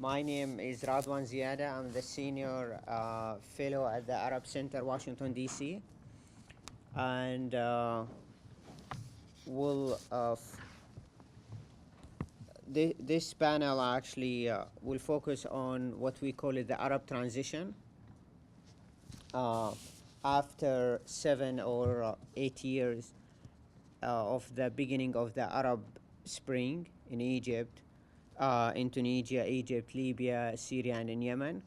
My name is Radwan Ziadeh. I'm the senior fellow at the Arab Center, Washington, D.C. And we'll, this panel actually will focus on what we call it the Arab transition. After 7 or 8 years of the beginning of the Arab Spring in Egypt, in Tunisia, Egypt, Libya, Syria, and in Yemen.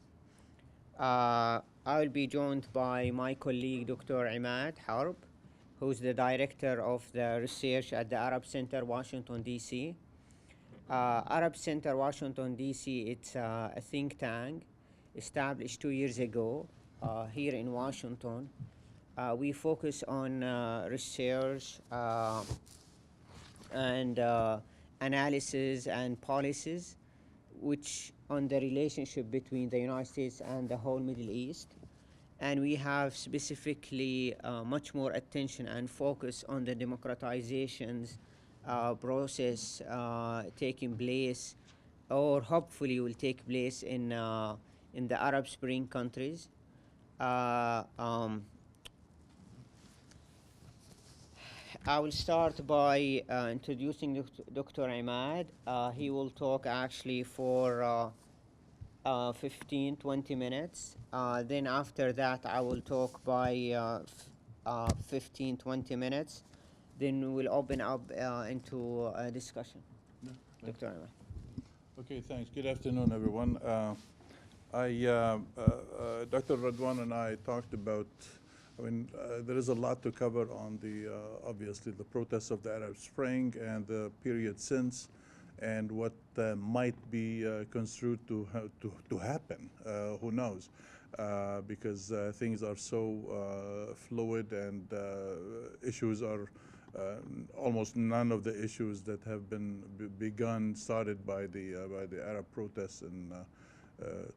I will be joined by my colleague, Dr. Imad Harb, who's the director of the research at the Arab Center, Washington, D.C. Arab Center, Washington, D.C., it's a think tank established 2 years ago here in Washington. We focus on research and analysis and policies which on the relationship between the United States and the whole Middle East. And we have specifically much more attention and focus on the democratizations process taking place or hopefully will take place in the Arab Spring countries. I will start by introducing Dr. Imad. He will talk actually for 15-20 minutes. Then after that, I will talk by 15-20 minutes. Then we'll open up into a discussion. Yeah, Dr. Imad. okay, thanks. Good afternoon, everyone. Dr. Radwan and I talked about, there is a lot to cover on the, obviously, the protests of the Arab Spring and the period since, and what might be construed to happen. Who knows? Because things are so fluid, and issues are almost none of the issues that have been started by the Arab protests in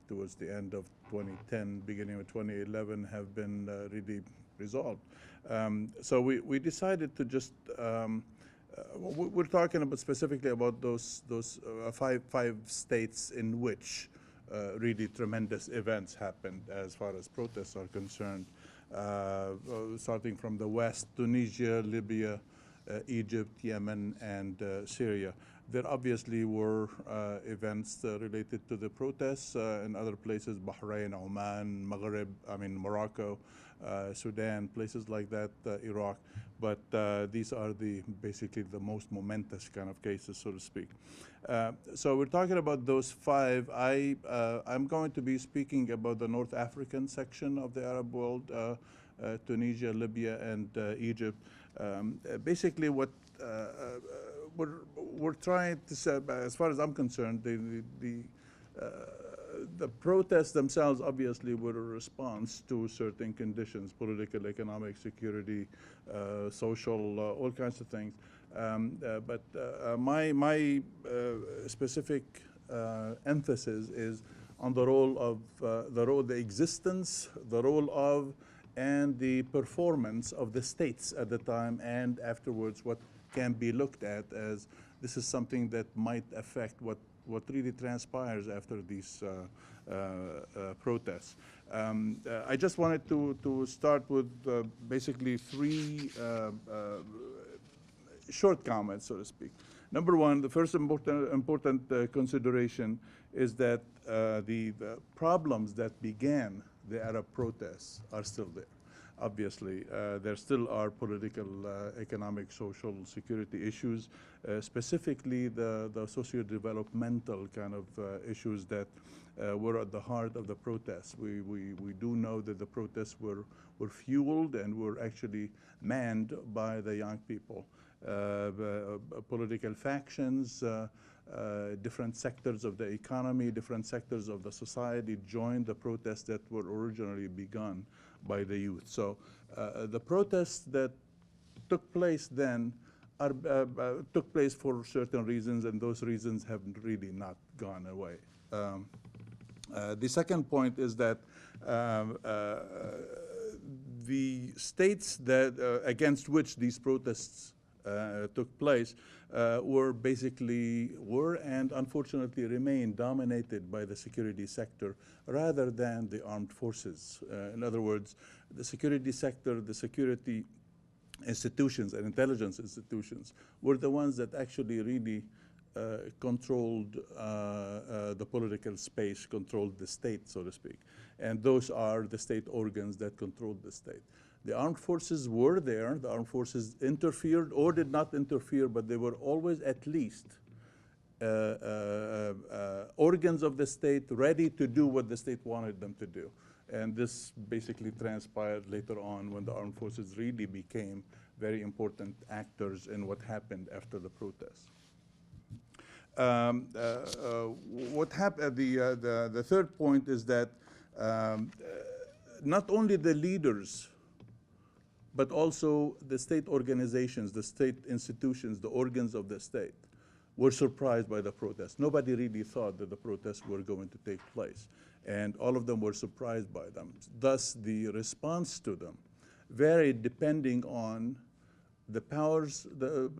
towards the end of 2010, beginning of 2011, have been really resolved. So we decided to just we're talking about specifically about those five states in which really tremendous events happened as far as protests are concerned, starting from the west: Tunisia, Libya, Egypt, Yemen, and Syria. There obviously were events related to the protests in other places: Bahrain, Oman, Morocco, Sudan, places like that, Iraq. But these are basically the most momentous kind of cases, so to speak. So we're talking about those five. I'm going to be speaking about the North African section of the Arab world, Tunisia, Libya, and Egypt. Basically, what we're trying to say, as far as I'm concerned, the protests themselves obviously were a response to certain conditions: political, economic, security, social, all kinds of things. But my specific emphasis is on the role of the existence, the role of, and the performance of the states at the time and afterwards. What can be looked at as this is something that might affect what really transpires after these protests. I just wanted to start with basically three short comments, so to speak. Number one, the first important consideration is that the problems that began the Arab protests are still there. Obviously, there still are political, economic, social, security issues, specifically the socio-developmental kind of issues that were at the heart of the protests. We do know that the protests were fueled and were actually manned by the young people. Political factions, different sectors of the economy, different sectors of the society joined the protests that were originally begun by the youth. So the protests that took place then took place for certain reasons, and those reasons have really not gone away. The second point is that the states that against which these protests took place were and unfortunately remain dominated by the security sector rather than the armed forces. In other words, the security sector, the security institutions and intelligence institutions were the ones that actually really controlled the political space, controlled the state, so to speak. And those are the state organs that controlled the state. The armed forces were there. The armed forces interfered or did not interfere, but they were always at least organs of the state ready to do what the state wanted them to do. And this basically transpired later on when the armed forces really became very important actors in what happened after the protests. What happened? The third point is that not only the leaders, but also the state organizations, the state institutions, the organs of the state were surprised by the protests. Nobody really thought that the protests were going to take place, and all of them were surprised by them. Thus, the response to them varied depending on the powers, the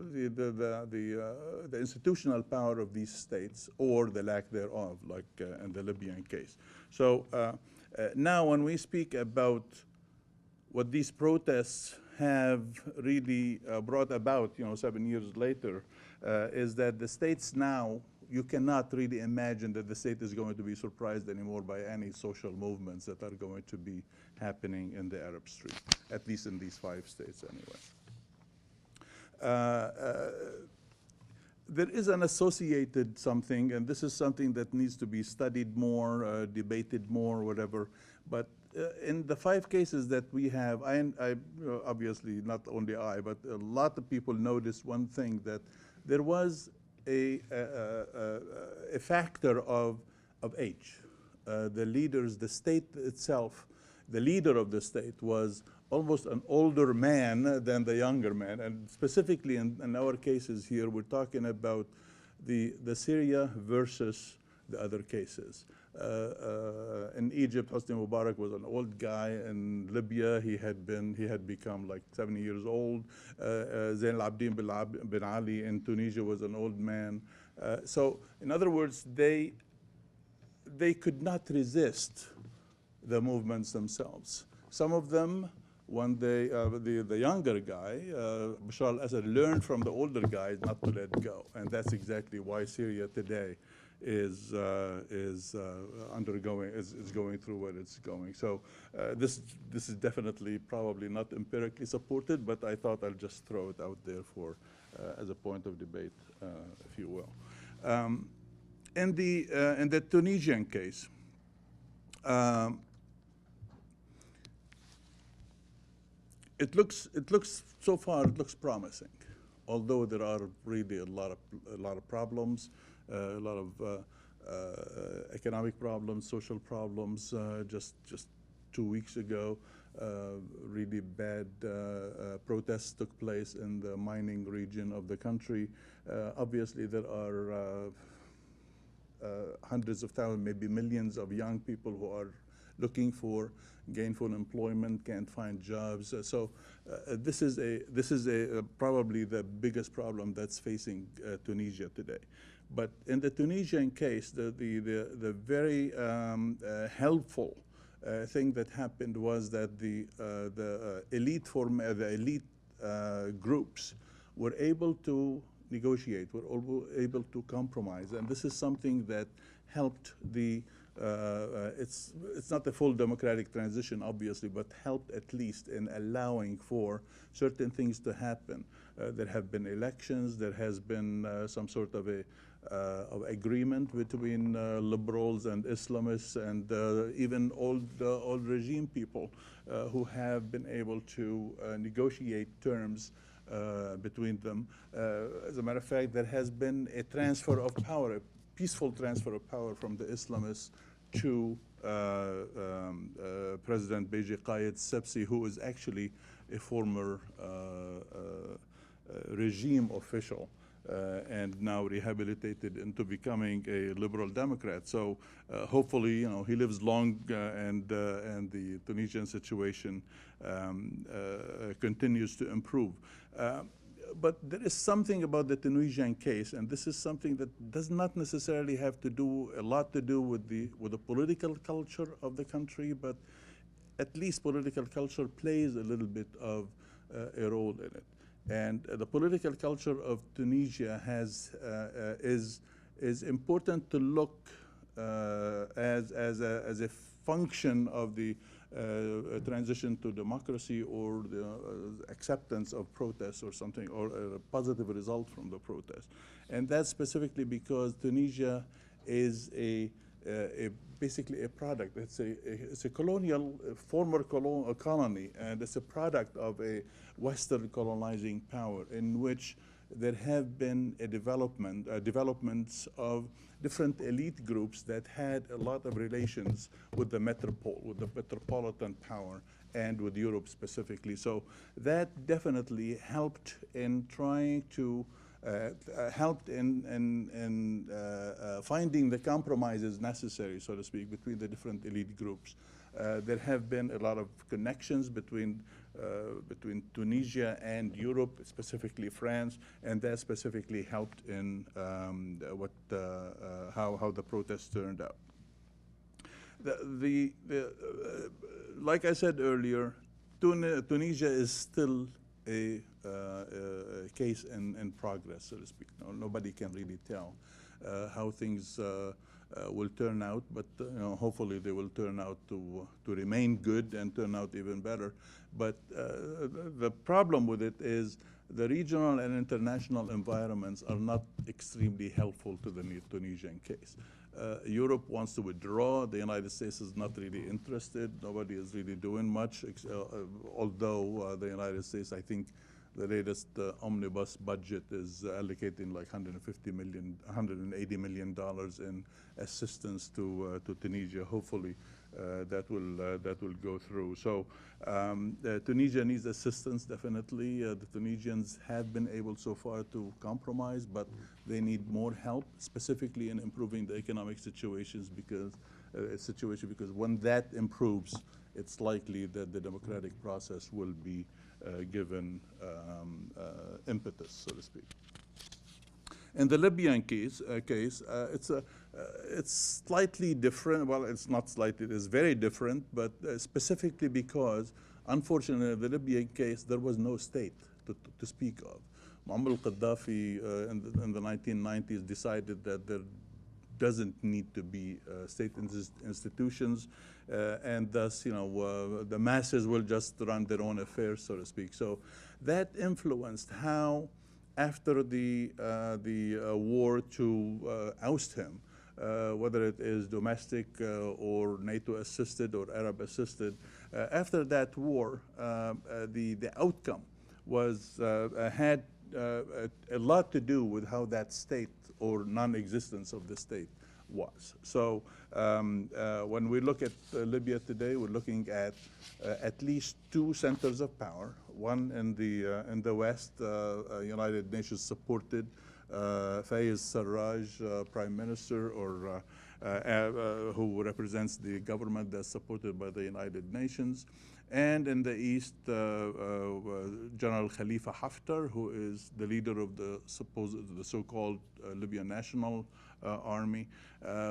institutional power of these states or the lack thereof, like in the Libyan case. So now when we speak about what these protests have really brought about, 7 years later, is that the states now, you cannot really imagine that the state is going to be surprised anymore by any social movements that are going to be happening in the Arab Street, at least in these 5 states anyway. There is an associated something, and this is something that needs to be studied more, debated more, whatever. But in the 5 cases that we have, obviously not only I, but a lot of people noticed one thing, that there was a factor of age. The leaders, the state itself, the leader of the state was almost an older man than the younger man. And specifically in our cases here, we're talking about the Syria versus the other cases. In Egypt, Hosni Mubarak was an old guy. In Libya, he had become like 70 years old. Zain al-Abidin bin Ali in Tunisia was an old man. So in other words, they could not resist the movements themselves. Some of them, when the younger guy, Bashar al-Assad, learned from the older guys not to let go. And that's exactly why Syria today is going through what it's going. So this is definitely probably not empirically supported, but I thought I'll just throw it out there for as a point of debate, if you will. In the Tunisian case, it looks so far it looks promising, although there are really a lot of problems, a lot of economic problems, social problems. Just 2 weeks ago, really bad protests took place in the mining region of the country. Obviously, there are hundreds of thousands, maybe millions of young people who are looking for gainful employment, can't find jobs. So this is probably the biggest problem that's facing Tunisia today. But in the Tunisian case, the very helpful thing that happened was that the elite groups were able to negotiate, were able to compromise, and this is something that helped the. It's not a full democratic transition, obviously, but helped at least in allowing for certain things to happen. There have been elections. There has been some sort of agreement between liberals and Islamists and even old regime people who have been able to negotiate terms between them. As a matter of fact, there has been a transfer of power, a peaceful transfer of power from the Islamists to President Beji Qaid Sebsi, who is actually a former regime official and now rehabilitated into becoming a liberal Democrat. So hopefully, he lives long and the Tunisian situation continues to improve. but there is something about the Tunisian case, and this is something that does not necessarily have to do a lot to do with the political culture of the country, but at least political culture plays a little bit of a role in it. And the political culture of Tunisia is important to look as a function of the transition to democracy or the acceptance of protests or something, or a positive result from the protest. And that's specifically because Tunisia is basically a product. It's a colonial, former colony, and it's a product of a Western colonizing power in which there have been developments of different elite groups that had a lot of relations with the metropolitan power and with Europe specifically. So that definitely helped in trying to finding the compromises necessary, so to speak, between the different elite groups. There have been a lot of connections between Tunisia and Europe, specifically France, and that specifically helped in how the protests turned out. Like I said earlier, Tunisia is still a case in progress, so to speak. Nobody can really tell how things will turn out, but hopefully they will turn out to remain good and turn out even better. But the problem with it is the regional and international environments are not extremely helpful to the Tunisian case. Europe wants to withdraw. The United States is not really interested. Nobody is really doing much, although the United States, I think, the latest omnibus budget is allocating like $180 million in assistance to Tunisia. Hopefully, that will go through. So Tunisia needs assistance, definitely. The Tunisians have been able so far to compromise, but they need more help, specifically in improving the economic situations because when that improves, it's likely that the democratic process will be given impetus, so to speak. In the Libyan case, it's slightly different. Well, it's not slightly, it is very different, but specifically because, unfortunately, in the Libyan case, there was no state to speak of. Muammar al-Gaddafi in the 1990s decided that there doesn't need to be state institutions, and thus, the masses will just run their own affairs, so to speak. So that influenced how, after the war to oust him, whether it is domestic or NATO-assisted or Arab-assisted, after that war, the outcome was had a lot to do with how that state or non-existence of the state was. So when we look at Libya today, we're looking at least two centers of power. One in the West, United Nations supported Fayez Sarraj, Prime Minister, or who represents the government that's supported by the United Nations. And in the East, General Khalifa Haftar, who is the leader of the so-called Libyan National Army,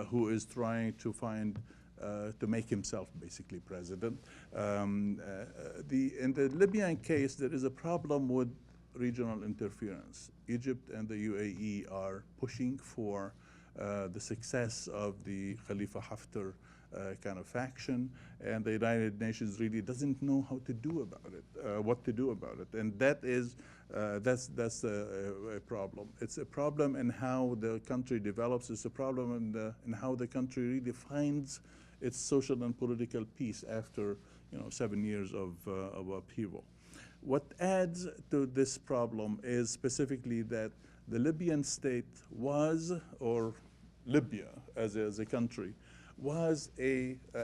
who is trying to to make himself basically president. In the Libyan case, there is a problem with regional interference. Egypt and the UAE are pushing for the success of the Khalifa Haftar kind of faction, and the United Nations really doesn't know how to do about it, what to do about it, and that's a problem. It's a problem in how the country develops. It's a problem in how the country really finds its social and political peace after 7 years of upheaval. What adds to this problem is specifically that the Libyan state was, or Libya as a country,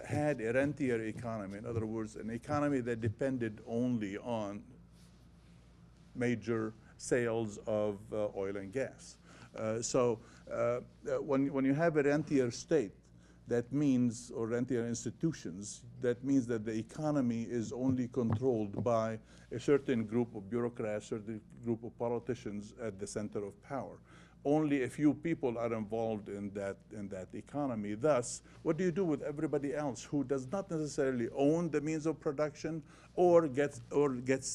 had a rentier economy. In other words, an economy that depended only on major sales of oil and gas. So when you have a rentier state, that means, or rentier institutions, that means that the economy is only controlled by a certain group of bureaucrats, certain group of politicians at the center of power. Only a few people are involved in that economy. Thus, what do you do with everybody else who does not necessarily own the means of production or gets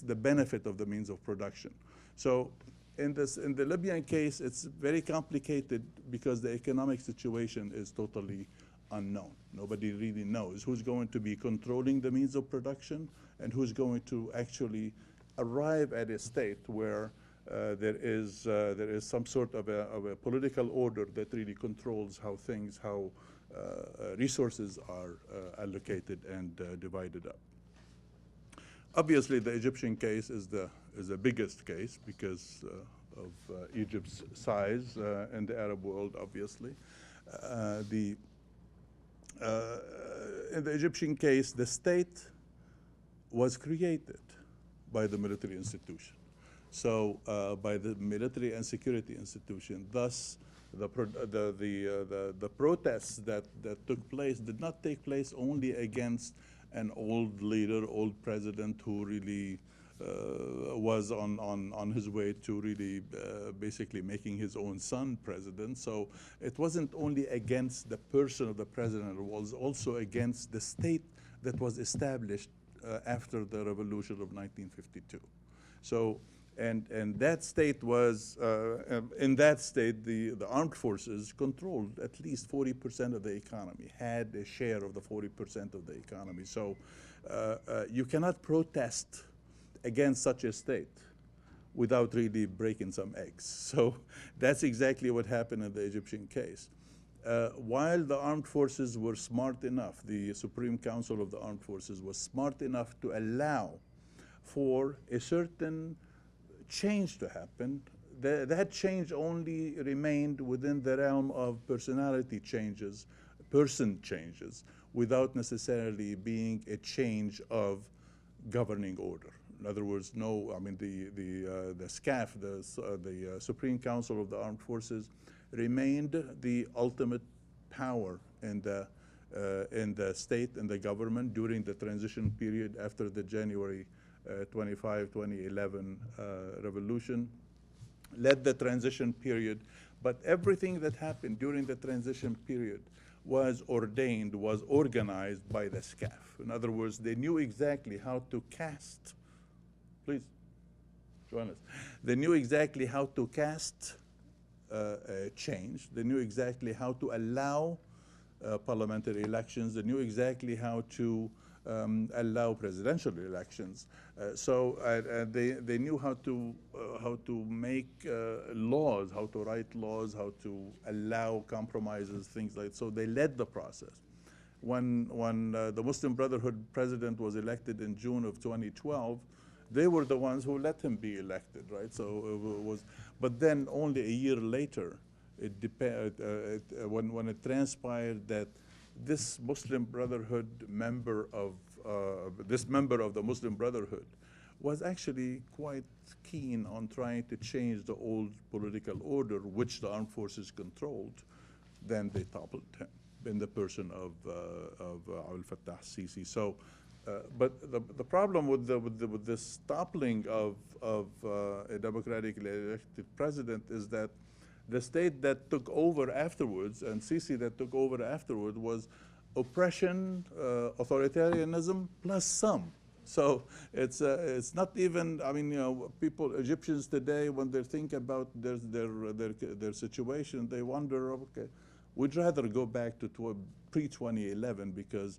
the benefit of the means of production? So in the Libyan case, it's very complicated because the economic situation is totally unknown. Nobody really knows who's going to be controlling the means of production and who's going to actually arrive at a state where there is some sort of a political order that really controls how resources are allocated and divided up. Obviously, the Egyptian case is the biggest case because of Egypt's size in the Arab world. Obviously, in the Egyptian case, the state was created by the military institution. So by the military and security institution. Thus, the protests that took place did not take place only against an old leader, old president who really was on his way to really basically making his own son president. So it wasn't only against the person of the president, it was also against the state that was established after the revolution of 1952. So, and that state was, in that state, the armed forces controlled at least 40% of the economy, had a share of the 40% of the economy. So you cannot protest against such a state without really breaking some eggs. So that's exactly what happened in the Egyptian case. While the armed forces were smart enough, the Supreme Council of the Armed Forces was smart enough to allow for a certain change to happen, that change only remained within the realm of personality changes, person changes, without necessarily being a change of governing order. In other words, no, I mean, the SCAF, the Supreme Council of the Armed Forces, remained the ultimate power in the state and the government during the transition period after the January 25, 2011 revolution, led the transition period, but everything that happened during the transition period was ordained, was organized by the SCAF. In other words, they knew exactly how to cast, please join us, they knew exactly how to cast change, they knew exactly how to allow parliamentary elections, they knew exactly how to allow presidential elections. So they knew how to make laws, how to write laws, how to allow compromises, things like that. So they led the process. When the Muslim Brotherhood president was elected in June of 2012, they were the ones who let him be elected, right? So it was, but then only a year later, when it transpired that this Muslim Brotherhood member of the Muslim Brotherhood was actually quite keen on trying to change the old political order which the armed forces controlled, then they toppled him in the person of Abdel Fattah Sisi. So, but the problem with this toppling of a democratically elected president is that the state that took over afterwards, and Sisi that took over afterward, was oppression, authoritarianism, plus some. So it's not even, I mean, you know, Egyptians today, when they think about their situation, they wonder, okay, we'd rather go back to pre-2011 because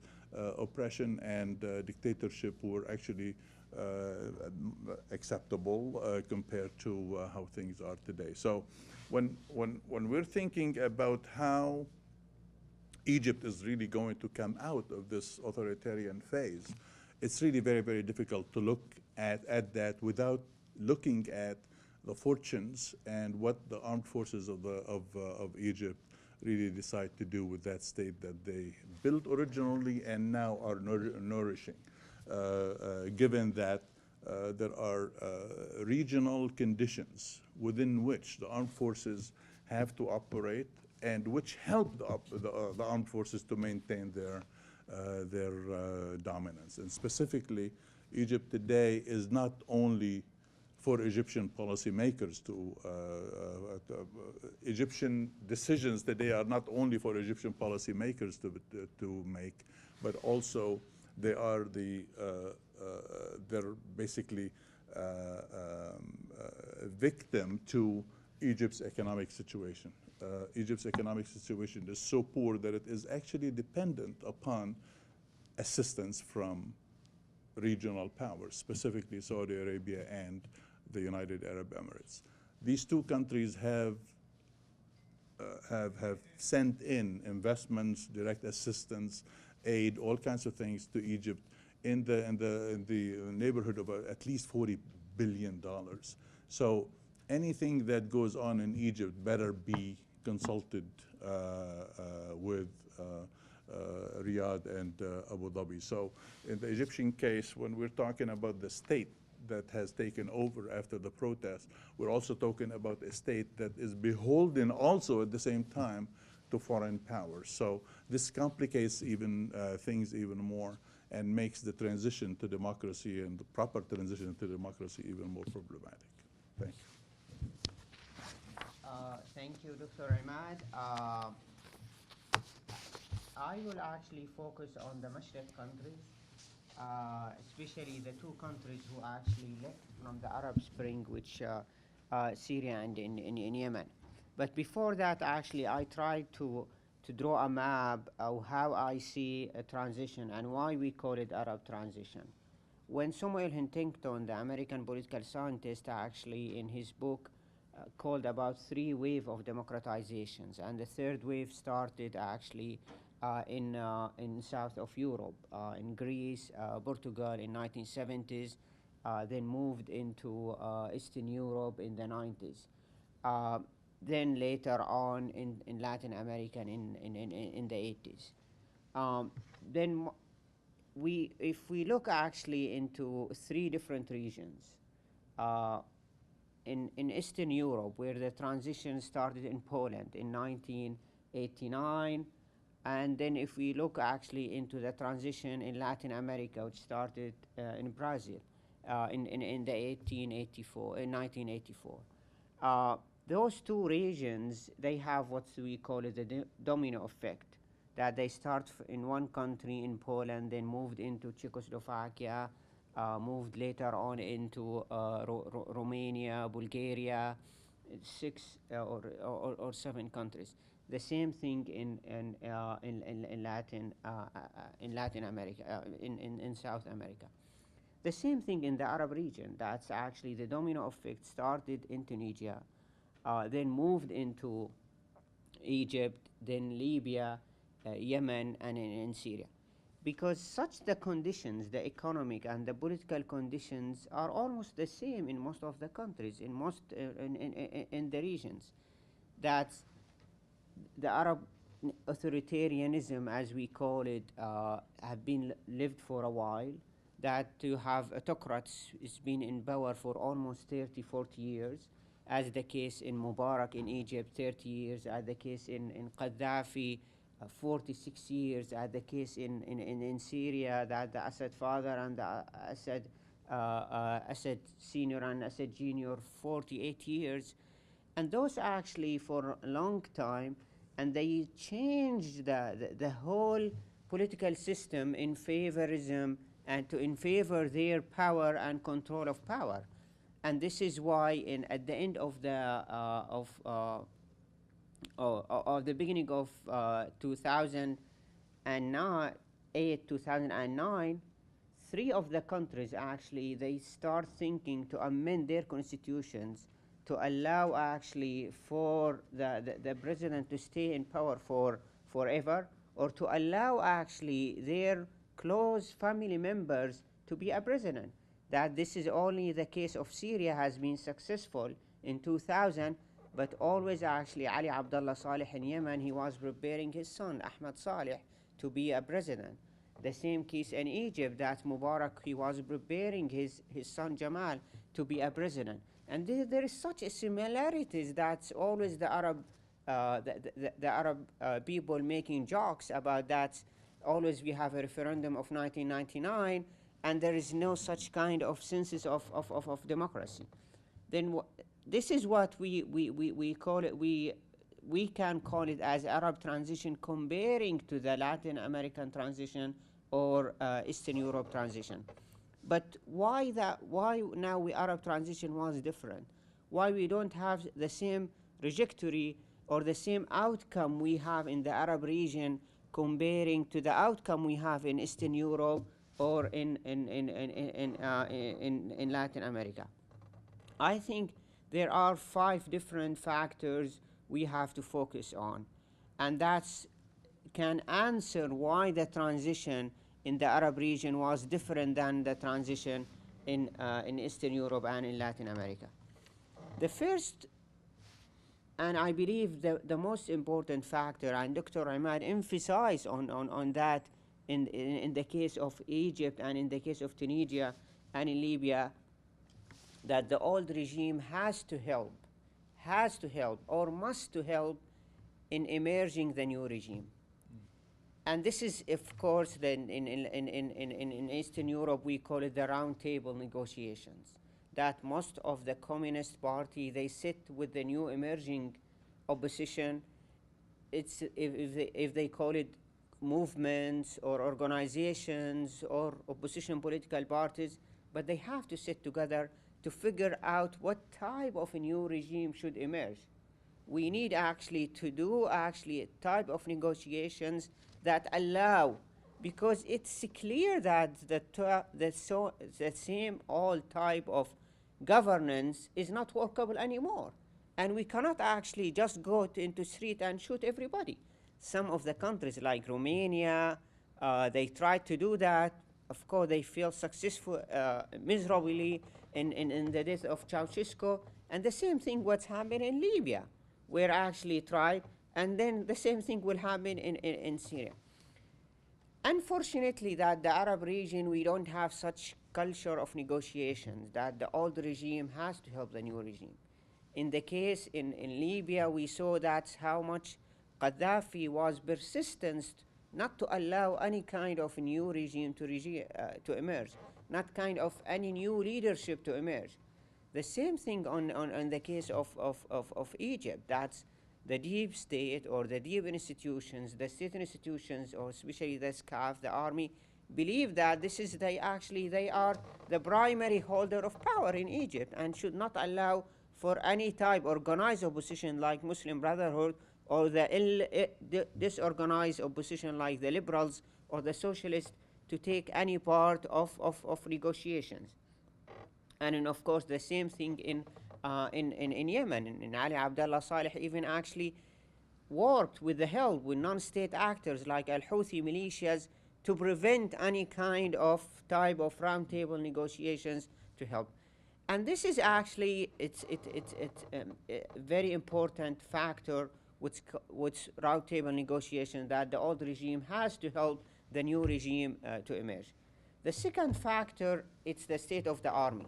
oppression and dictatorship were actually acceptable compared to how things are today. So when we're thinking about how Egypt is really going to come out of this authoritarian phase, it's really very, very difficult to look at that without looking at the fortunes and what the armed forces of Egypt really decide to do with that state that they built originally and now are nourishing, given that there are regional conditions within which the armed forces have to operate and which helped the armed forces to maintain their dominance. And specifically, Egypt today is not only for Egyptian policymakers Egyptian decisions today are not only for Egyptian policymakers to make, but also they are they're basically victim to Egypt's economic situation. Egypt's economic situation is so poor that it is actually dependent upon assistance from regional powers, specifically Saudi Arabia and the United Arab Emirates. These two countries have sent in investments, direct assistance, aid, all kinds of things to Egypt in the neighborhood of at least $40 billion. So anything that goes on in Egypt better be consulted with Riyadh and Abu Dhabi. So in the Egyptian case, when we're talking about the state that has taken over after the protests, we're also talking about a state that is beholden also at the same time to foreign powers. So this complicates things even more and makes the transition to democracy and the proper transition to democracy even more problematic. Thank you. Thank you, Dr. Imad. I will actually focus on the Mashriq countries, especially the two countries who actually left from the Arab Spring, which Syria and in Yemen. But before that, actually, I tried to draw a map of how I see a transition and why we call it Arab transition. When Samuel Huntington, the American political scientist, actually in his book called about 3 waves of democratizations, and the third wave started actually in south of Europe, in Greece, Portugal in 1970s, then moved into Eastern Europe in the 90s. Then later on in Latin America in the 80s. Then if we look actually into 3 different regions, in Eastern Europe, where the transition started in Poland in 1989, and then if we look actually into the transition in Latin America, which started in Brazil in 1984. Those 2 regions, they have what we call it the domino effect, that they start in one country in Poland, then moved into Czechoslovakia, moved later on into Romania, Bulgaria, 6 or 7 countries. The same thing in Latin America, in South America. The same thing in the Arab region. That's actually the domino effect started in Tunisia, then moved into Egypt, then Libya, Yemen, and in Syria. Because such the conditions, the economic and the political conditions are almost the same in most of the countries, in most in the regions. That's the Arab authoritarianism, as we call it, have been lived for a while. That to have autocrats has been in power for almost 30, 40 years, as the case in Mubarak in Egypt, 30 years, as the case in Gaddafi, 46 years, as the case in Syria, that the Assad father and the Assad senior and Assad junior, 48 years. And those actually for a long time, and they changed the whole political system in favorism and in favor their power and control of power. And this is why at the end of the beginning of 2008, 2009, 3 of the countries actually, they start thinking to amend their constitutions to allow actually for the president to stay in power forever, or to allow actually their close family members to be a president. That this is only the case of Syria has been successful in 2000, but always actually Ali Abdullah Saleh in Yemen, he was preparing his son Ahmed Saleh to be a president. The same case in Egypt, that Mubarak, he was preparing his son Jamal to be a president. And there is such a similarities. That's always the Arab the Arab people making jokes about that. Always we have a referendum of 1999, and there is no such kind of census of democracy. Then this is what we call it. We can call it as Arab transition, comparing to the Latin American transition or Eastern Europe transition. But why now Arab transition was different? Why we don't have the same trajectory or the same outcome we have in the Arab region comparing to the outcome we have in Eastern Europe or in Latin America? I think there are 5 different factors we have to focus on, and that's can answer why the transition in the Arab region was different than the transition in Eastern Europe and in Latin America. The first, and I believe the most important factor, and Dr. Imad emphasized on that in the case of Egypt and in the case of Tunisia and in Libya, that the old regime has to help or must to help in emerging the new regime. And this is, of course, then in Eastern Europe, we call it the round table negotiations, that most of the Communist Party, they sit with the new emerging opposition. It's, if they call it movements or organizations or opposition political parties, but they have to sit together to figure out what type of a new regime should emerge. We need actually to do a type of negotiations that allow, because it's clear that the same old type of governance is not workable anymore. And we cannot actually just go into street and shoot everybody. Some of the countries like Romania, they tried to do that. Of course, they failed successful, miserably in the death of Ceausescu. And the same thing what's happened in Libya, where actually tried, and then the same thing will happen in Syria. Unfortunately, that the Arab region, we don't have such culture of negotiations, that the old regime has to help the new regime. In the case in Libya, we saw that's how much Gaddafi was persistent not to allow any kind of new regime to emerge, not kind of any new leadership to emerge. The same thing on the case of Egypt. That's the deep state or the deep institutions, the state institutions, or especially the SCAF, the army, believe that they are the primary holder of power in Egypt and should not allow for any type organized opposition like Muslim Brotherhood or the disorganized opposition like the liberals or the socialists to take any part of negotiations. And then, of course, the same thing in Yemen. In Ali Abdullah Saleh even actually worked with the help with non-state actors like Al-Houthi militias to prevent any kind of type of roundtable negotiations to help. And this is actually it's a very important factor with roundtable negotiation, that the old regime has to help the new regime to emerge. The second factor, it's the state of the army.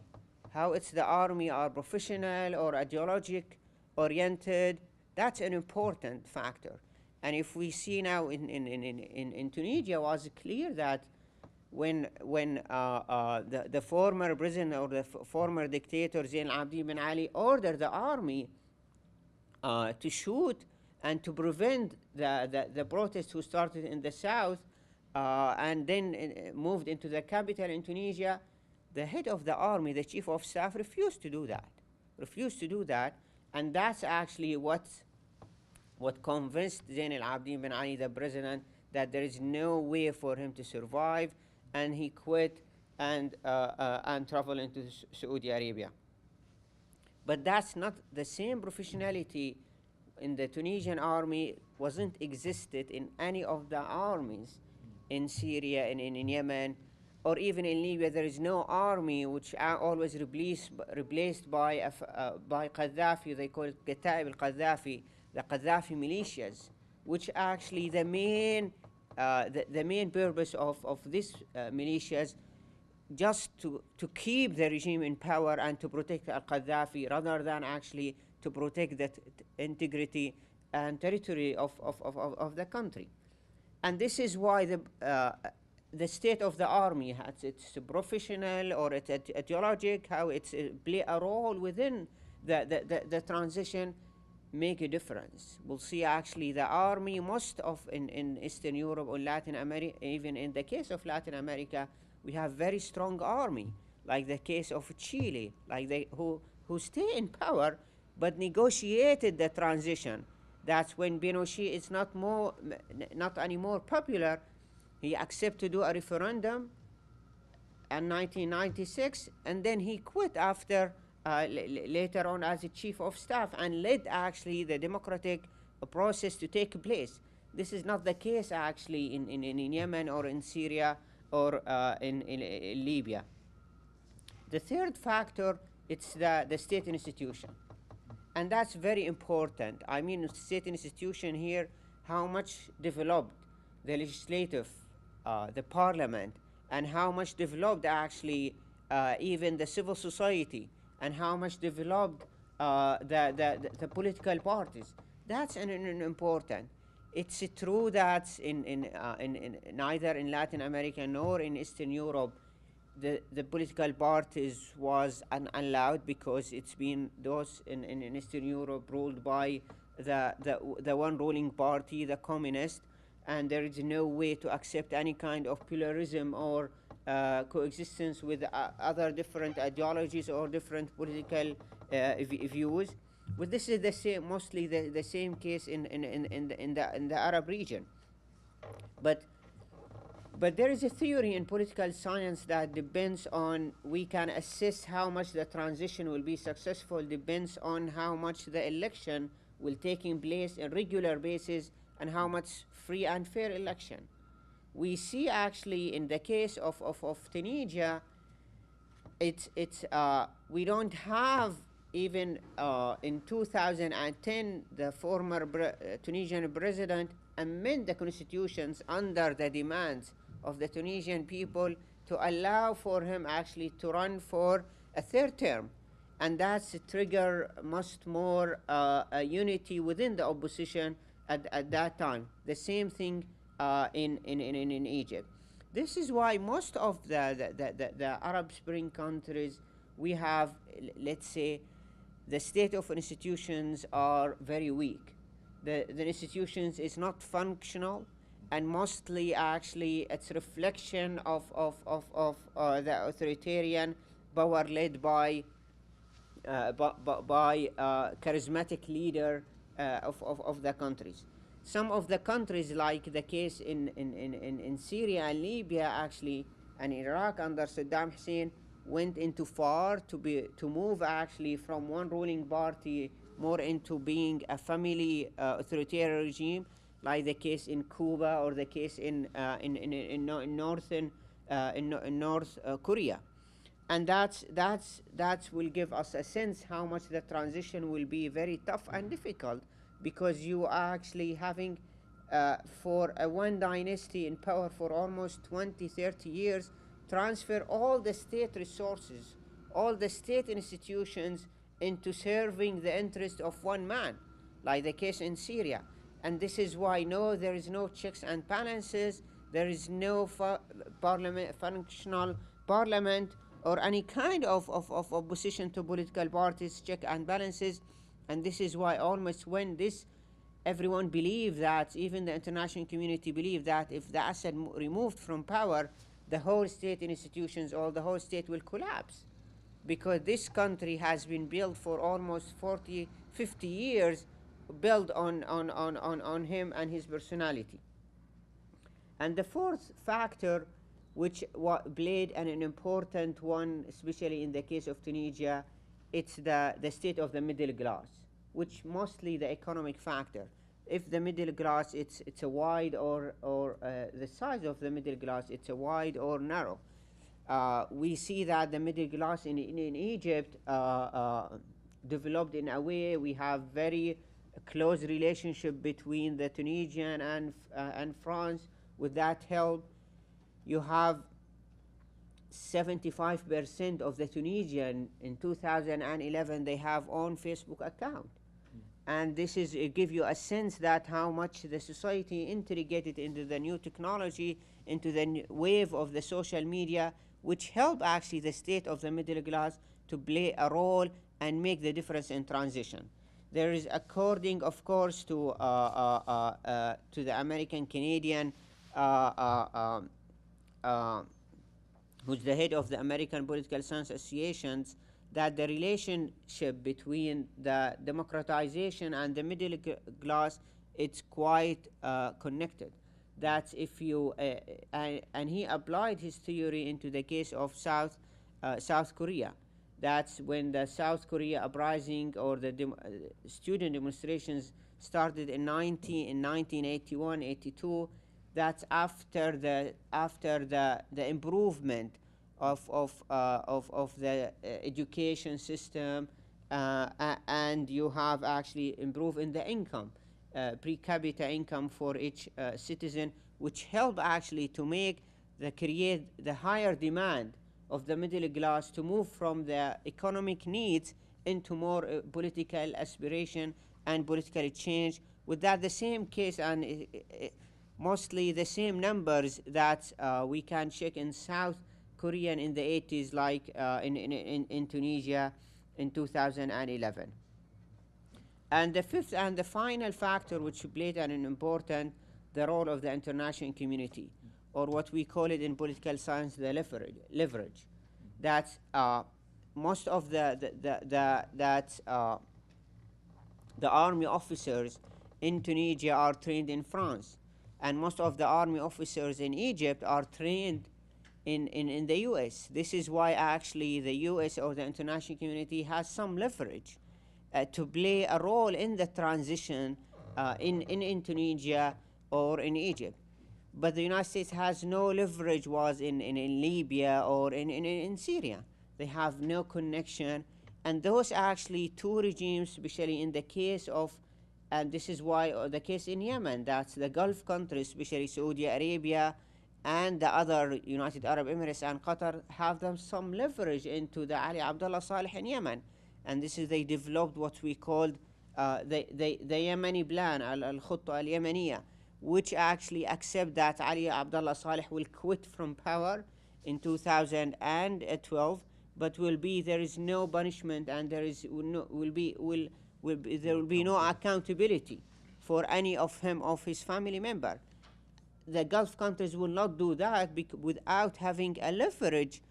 How it's the army are professional or ideologic oriented, that's an important factor. And if we see now in Tunisia, was clear that when the former president or the former dictator Zain al-Abidine Ben Ali ordered the army to shoot and to prevent the protests who started in the south and then moved into the capital in Tunisia, the head of the army, the chief of staff, refused to do that. And that's actually what convinced Zain al-Abidine Ben Ali, the president, that there is no way for him to survive, and he quit and traveled into Saudi Arabia. But that's not the same professionality in the Tunisian army wasn't existed in any of the armies in Syria and in Yemen, or even in Libya. There is no army which are always replaced by Gaddafi. They call it Kataib al-Gaddafi, the Gaddafi militias, which actually the main purpose of these militias just to keep the regime in power and to protect al-Gaddafi rather than actually to protect the integrity and territory of the country. And this is why the state of the army has its professional or its ideologic, how it's play a role within the transition, make a difference. We'll see actually the army, most of in Eastern Europe or Latin America, even in the case of Latin America, we have very strong army, like the case of Chile, like who stay in power but negotiated the transition. That's when Pinochet is not anymore popular. He accepted to do a referendum in 1996, and then he quit after later on as a chief of staff and led actually the democratic process to take place. This is not the case actually in Yemen or in Syria or in Libya. The third factor, it's the state institution. And that's very important. I mean, state institution here, how much developed the legislative, the parliament, and how much developed actually even the civil society, and how much developed the political parties. That's an important. It's true that in neither in Latin America nor in Eastern Europe, the political parties was allowed, because it's been those in Eastern Europe ruled by the one ruling party, the communist, and there is no way to accept any kind of pluralism or coexistence with other different ideologies or different political views. But this is the same, mostly the same case in the Arab region. But there is a theory in political science that depends on, we can assess how much the transition will be successful, depends on how much the election will take in place on a regular basis and how much free and fair election. We see actually in the case of Tunisia, we don't have even in 2010, the former Tunisian president amend the constitutions under the demands of the Tunisian people to allow for him actually to run for a third term. And that's trigger much more unity within the opposition at that time. The same thing in Egypt. This is why most of the Arab Spring countries, we have, let's say, the state of institutions are very weak. The institutions is not functional, and mostly actually it's reflection of the authoritarian power led by charismatic leader of the countries. Some of the countries, like the case in Syria and Libya actually, and Iraq under Saddam Hussein, went into far to move actually from one ruling party more into being a family authoritarian regime, like the case in Cuba or the case in North Korea. And that will give us a sense how much the transition will be very tough and difficult, because you are actually having for one dynasty in power for almost 20-30 years, transfer all the state resources, all the state institutions into serving the interest of one man, like the case in Syria. And this is why there is no checks and balances, there is no functional parliament or any kind of opposition to political parties, check and balances. And this is why almost when everyone believes that, even the international community believes that if the Assad removed from power, the whole state institutions or the whole state will collapse. Because this country has been built for almost 40, 50 years, built on him and his personality. And the fourth factor, which played an important one, especially in the case of Tunisia, it's the state of the middle class, which mostly the economic factor. If the middle class, it's a wide or the size of the middle class, it's a wide or narrow. We see that the middle class in Egypt developed in a way. We have very close relationship between the Tunisian and France. With that help, you have 75% of the Tunisian in 2011, they have own Facebook account. And this is give you a sense that how much the society integrated into the new technology, into the wave of the social media, which help actually the state of the middle class to play a role and make the difference in transition. There is, according, of course, to the American Canadian, uh, uh, um, uh, who's the head of the American Political Science Associations, that the relationship between the democratization and the middle class, it's quite connected. That if you and he applied his theory into the case of South Korea. That's when the South Korea uprising or the student demonstrations started in 1981, 82. That's after the improvement of the education system, and you have actually improved in the income, per capita income for each citizen, which help actually to make create the higher demand of the middle class to move from the economic needs into more political aspiration and political change. With that, the same case and mostly the same numbers that we can check in South Korea in the 80s, like in Tunisia in 2011. And the fifth and the final factor which played an important the role of the international community, or what we call it in political science the leverage. That most of the army officers in Tunisia are trained in France, and most of the army officers in Egypt are trained in the US. This is why actually the US or the international community has some leverage to play a role in the transition in Tunisia or in Egypt. But the United States has no leverage was in Libya or in Syria. They have no connection. And those actually two regimes, especially in the case of, and this is why the case in Yemen, that's the Gulf countries, especially Saudi Arabia and the other United Arab Emirates and Qatar, have them some leverage into the Ali Abdullah Saleh in Yemen. And this is they developed what we called the Yemeni plan, al-Khutta al-Yemeniya, which actually accept that Ali Abdullah Saleh will quit from power in 2012, but there is no punishment and there will be no accountability for any of his family member. The Gulf countries will not do that without having a leverage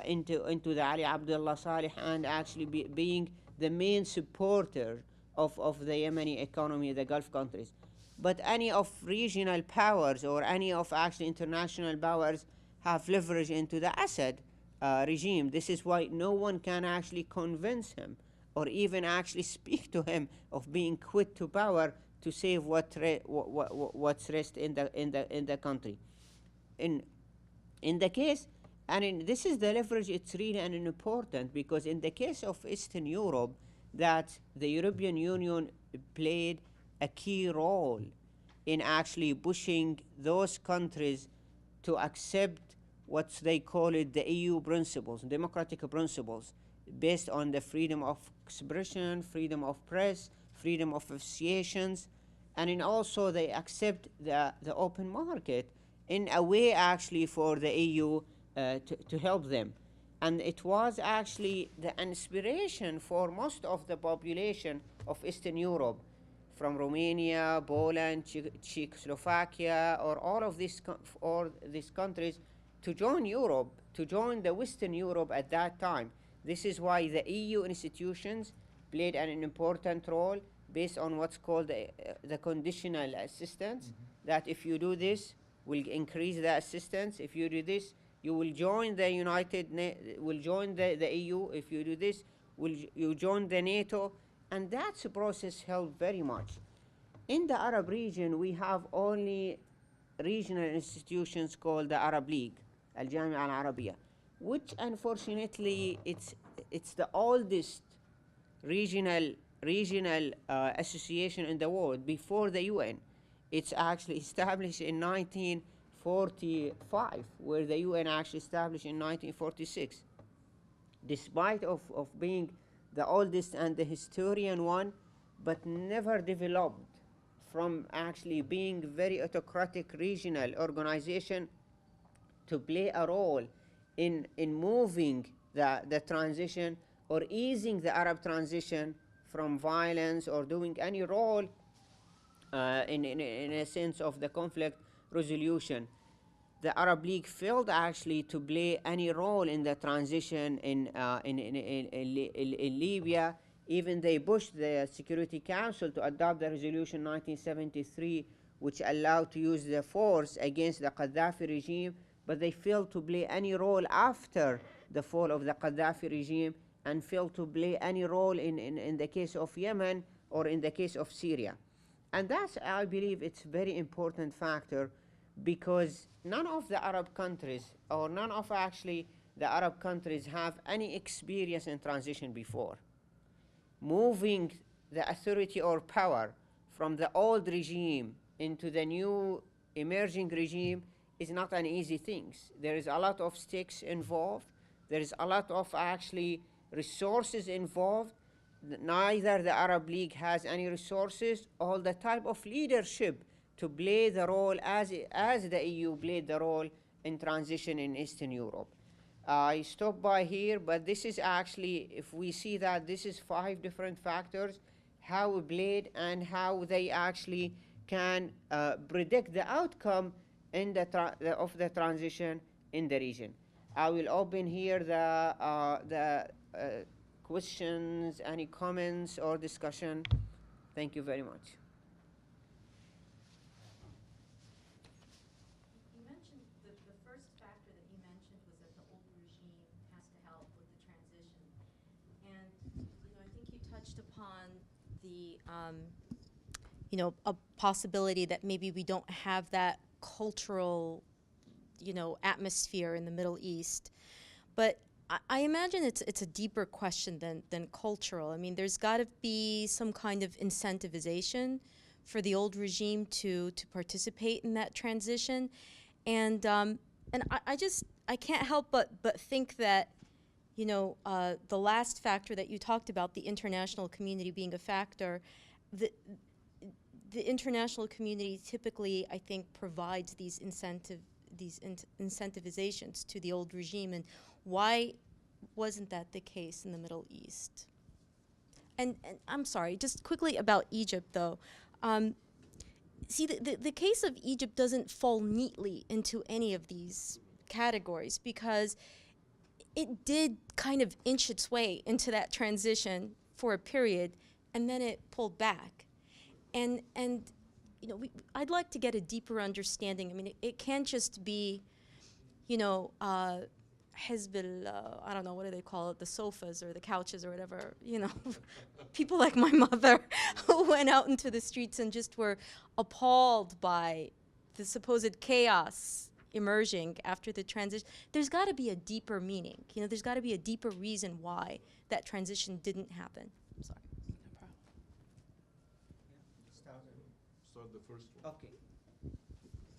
into the Ali Abdullah Saleh and actually being the main supporter of the Yemeni economy, the Gulf countries. But any of regional powers or any of actually international powers have leverage into the Assad regime. This is why no one can actually convince him or even actually speak to him of being quit to power to save what's rest in the country. In the case, this is the leverage. It's really important because in the case of Eastern Europe, that the European Union played a key role in actually pushing those countries to accept what they call it the EU principles, democratic principles, based on the freedom of expression, freedom of press, freedom of associations, and also they accept the open market in a way actually for the EU to help them. And it was actually the inspiration for most of the population of Eastern Europe, from Romania, Poland, Czechoslovakia, or all of these countries to join Europe, to join the Western Europe at that time. This is why the EU institutions played an important role based on what's called the conditional assistance, that if you do this, we'll increase the assistance. If you do this, you will join the will join the EU. If you do this, you join the NATO. And that process helped very much. In the Arab region, we have only regional institutions called the Arab League, Al-Jamia Al-Arabiya, which unfortunately it's the oldest regional association in the world before the UN. It's actually established in 1945, where the UN actually established in 1946. Despite of being the oldest and the historian one, but never developed from actually being very autocratic regional organization to play a role in moving the transition or easing the Arab transition from violence or doing any role in a sense of the conflict resolution. The Arab League failed actually to play any role in the transition in Libya. Even they pushed the Security Council to adopt the resolution 1973, which allowed to use the force against the Gaddafi regime, but they failed to play any role after the fall of the Gaddafi regime and failed to play any role in the case of Yemen or in the case of Syria. And that's, I believe, it's a very important factor because none of the Arab countries, or none of actually the Arab countries, have any experience in transition before. Moving the authority or power from the old regime into the new emerging regime is not an easy thing. There is a lot of stakes involved. There is a lot of actually resources involved. Neither the Arab League has any resources or the type of leadership to play the role as the EU played the role in transition in Eastern Europe. I stop by here, but this is actually, if we see that this is 5 different factors, how we played and how they actually can predict the outcome in of the transition in the region. I will open here the questions, any comments or discussion. Thank you very much. You mentioned the first factor that you mentioned was that the old regime has to help with the transition. And I think you touched upon the a possibility that maybe we don't have that cultural atmosphere in the Middle East. But I imagine it's a deeper question than cultural. I mean, there's got to be some kind of incentivization for the old regime to participate in that transition, and I can't help but think that the last factor that you talked about, the international community being a factor, the international community typically, I think, provides these incentivizations to the old regime. And why wasn't that the case in the Middle East? And I'm sorry, just quickly about Egypt, though. See, the case of Egypt doesn't fall neatly into any of these categories because it did kind of inch its way into that transition for a period, and then it pulled back. And I'd like to get a deeper understanding. I mean, it can't just be, Hizb I don't know, what do they call it, the sofas or the couches or whatever, people like my mother who went out into the streets and just were appalled by the supposed chaos emerging after the transition. There's got to be a deeper meaning. There's got to be a deeper reason why that transition didn't happen. I'm sorry. No problem. Start the first one. Okay.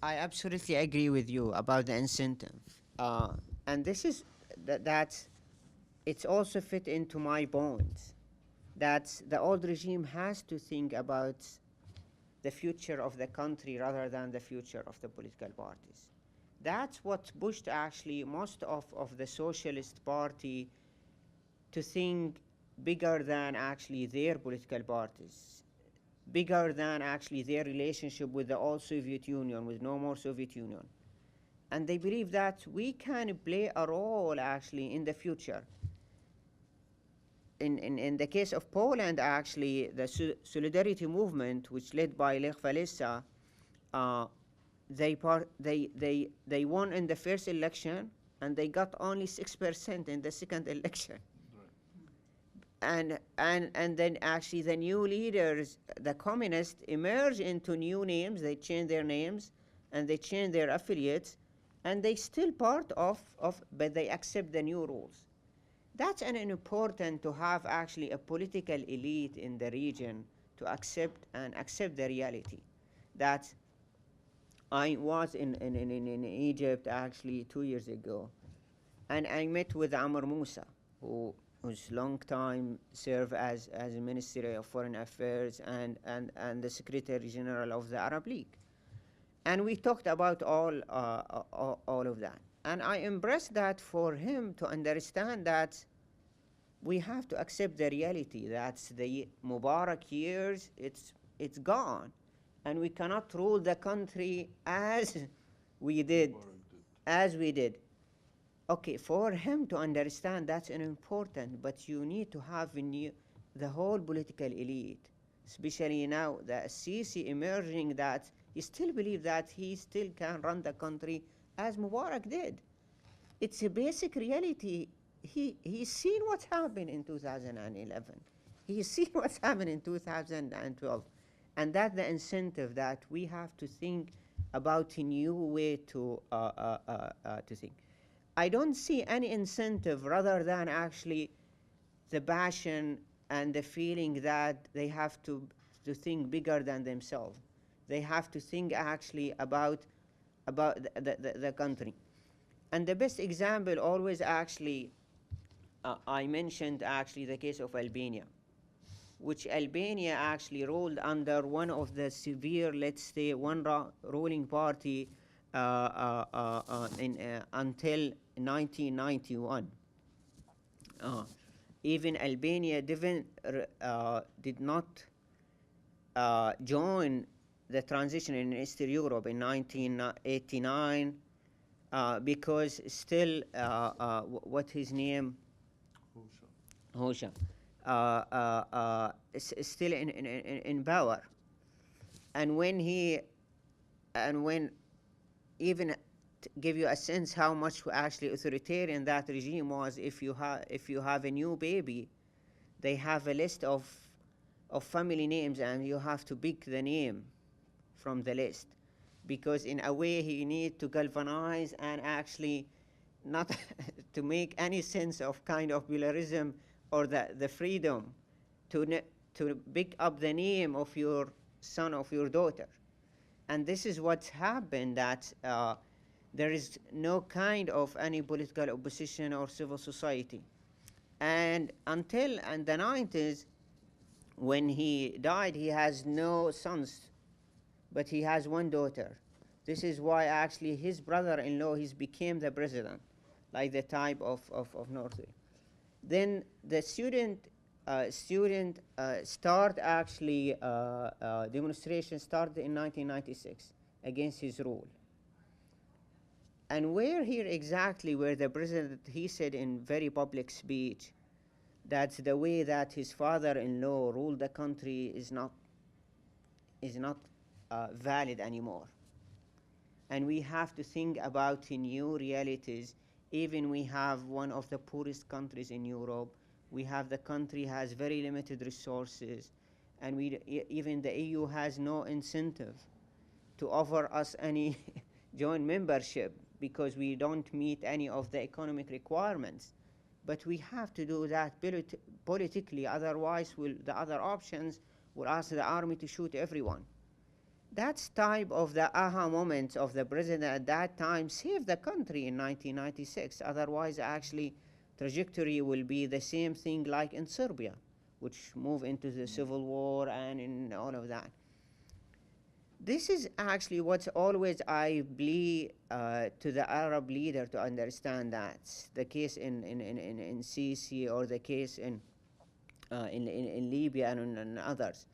I absolutely agree with you about the incentive. And this is that it's also fit into my point that the old regime has to think about the future of the country rather than the future of the political parties. That's what pushed actually most of the Socialist Party to think bigger than actually their political parties, bigger than actually their relationship with the old Soviet Union, with no more Soviet Union. And they believe that we can play a role actually in the future. In the case of Poland, actually, the solidarity movement, which led by Lech Walesa, they won in the first election, and they got only 6% in the second election. Right. And then actually the new leaders, the communists, emerged into new names. They changed their names, and they changed their affiliates, and they still part of, but they accept the new rules. That's an important to have actually a political elite in the region to accept the reality. That I was in Egypt actually 2 years ago, and I met with Amr Moussa, who who's long time served as a Ministry of Foreign Affairs and the Secretary General of the Arab League. And we talked about all of that. And I embraced that for him to understand that we have to accept the reality that the Mubarak years, it's gone. And we cannot rule the country as we did, Okay, for him to understand that's an important, but you need to have the whole political elite, especially now the Sisi emerging, that he still believes that he still can run the country as Mubarak did. It's a basic reality. He's seen what's happened in 2011. He's seen what's happened in 2012. And that's the incentive that we have to think about a new way to think. I don't see any incentive rather than actually the passion and the feeling that they have to think bigger than themselves. They have to think actually about the country. And the best example always actually, I mentioned actually the case of Albania, which Albania actually ruled under one of the severe, let's say, one ruling party until 1991. Even Albania did not join the transition in Eastern Europe in 1989 because still, what his name? Hosha. Still in power. And when even give you a sense how much actually authoritarian that regime was, if you have a new baby, they have a list of family names and you have to pick the name from the list, because in a way he need to galvanize and actually not to make any sense of kind of pluralism or the freedom to pick up the name of your son, of your daughter. And this is what's happened, that there is no kind of any political opposition or civil society. And until in the 90s, when he died, he has no sons, but he has one daughter. This is why actually his brother-in-law, he's became the president, like the type of North. Then the student start actually, demonstration started in 1996 against his rule. And where here exactly where the president, he said in very public speech that the way that his father-in-law ruled the country is not valid anymore. And we have to think about new realities. Even we have one of the poorest countries in Europe. We have the country has very limited resources, and even the EU has no incentive to offer us any joint membership because we don't meet any of the economic requirements. But we have to do that politically, otherwise the other options will ask the army to shoot everyone. That's type of the aha moments of the president at that time saved the country in 1996. Otherwise, actually, trajectory will be the same thing like in Serbia, which move into the civil war and in all of that. This is actually what's always I believe to the Arab leader to understand that the case in Sisi or the case in Libya and in others.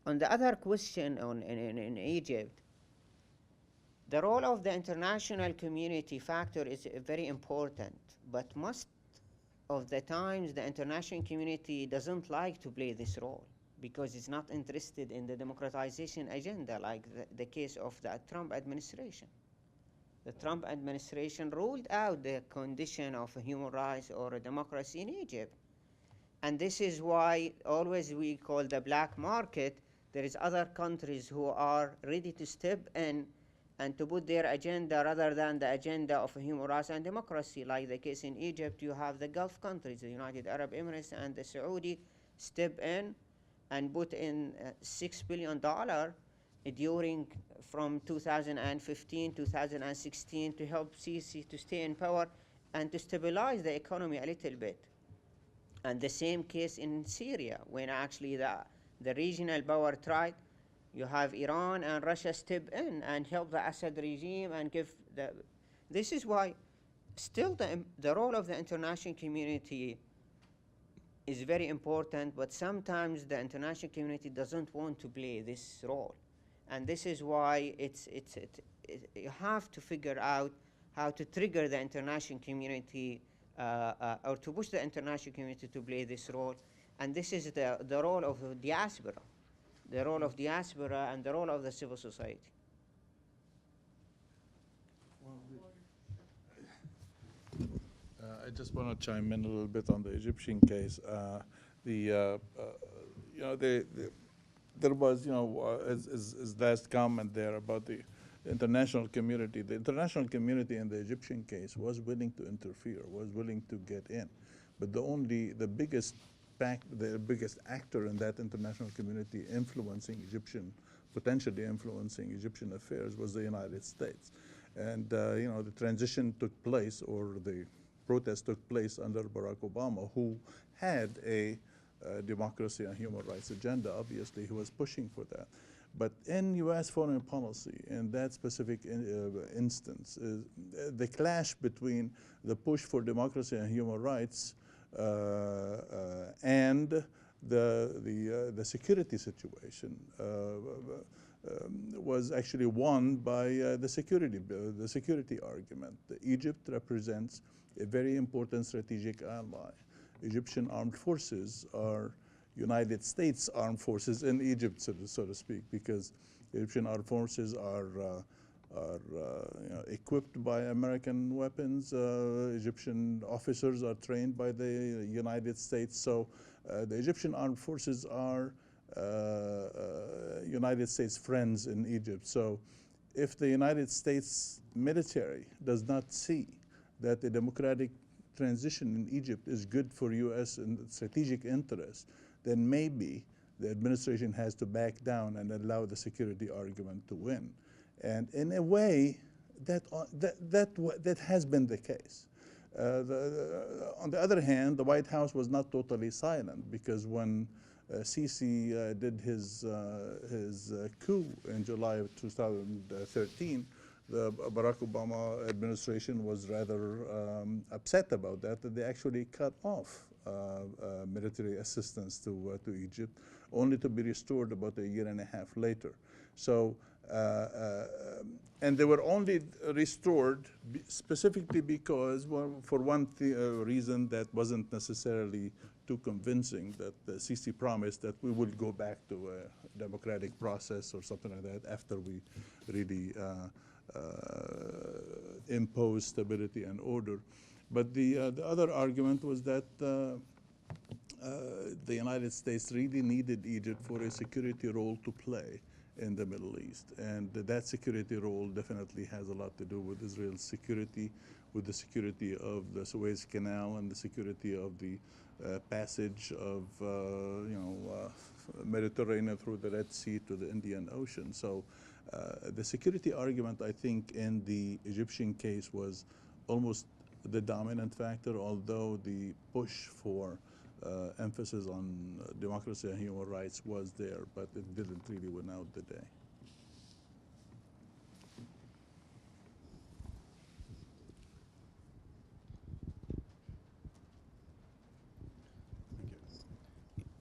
On the other question in Egypt, the role of the international community factor is very important, but most of the times the international community doesn't like to play this role because it's not interested in the democratization agenda, like the case of the Trump administration. The Trump administration ruled out the condition of human rights or a democracy in Egypt. And this is why always we call the black market. There is other countries who are ready to step in and to put their agenda rather than the agenda of human rights and democracy. Like the case in Egypt, you have the Gulf countries, the United Arab Emirates and the Saudi step in and put in $6 billion during from 2015, 2016 to help Sisi to stay in power. and to stabilize the economy a little bit. And the same case in Syria, when actually the regional power tried, you have Iran and Russia step in and help the Assad regime and give the. This is why still the role of the international community is very important, but sometimes the international community doesn't want to play this role. And this is why you have to figure out how to trigger the international community or to push the international community to play this role. And this is the role of diaspora, the role of diaspora and the role of the civil society. I just want to chime in a little bit on the Egyptian case. There was, as last comment there about the international community. The international community in the Egyptian case was willing to interfere, was willing to get in, but the biggest actor in that international community potentially influencing Egyptian affairs was the United States. And the transition took place, or the protest took place under Barack Obama, who had a democracy and human rights agenda. Obviously, he was pushing for that. But in U.S. foreign policy, in that specific instance, the clash between the push for democracy and human rights and the security situation was actually won by the security argument. Egypt represents a very important strategic ally. Egyptian armed forces are United States armed forces in Egypt, so to speak, because Egyptian armed forces are equipped by American weapons. Egyptian officers are trained by the United States. So the Egyptian armed forces are United States friends in Egypt. So if the United States military does not see that the democratic transition in Egypt is good for U.S. and strategic interests, then maybe the administration has to back down and allow the security argument to win. And in a way, that has been the case. On the other hand, the White House was not totally silent, because when Sisi did his coup in July of 2013, the Barack Obama administration was rather upset about that they actually cut off military assistance to Egypt, only to be restored about a year and a half later. So, and they were only restored specifically because, well, for one reason that wasn't necessarily too convincing, that the Sisi promised that we would go back to a democratic process or something like that after we really impose stability and order. But the other argument was that the United States really needed Egypt for a security role to play in the Middle East. And that security role definitely has a lot to do with Israel's security, with the security of the Suez Canal and the security of the passage of Mediterranean through the Red Sea to the Indian Ocean. So the security argument, I think, in the Egyptian case was almost the dominant factor, although the push for emphasis on democracy and human rights was there, but it didn't really win out the day.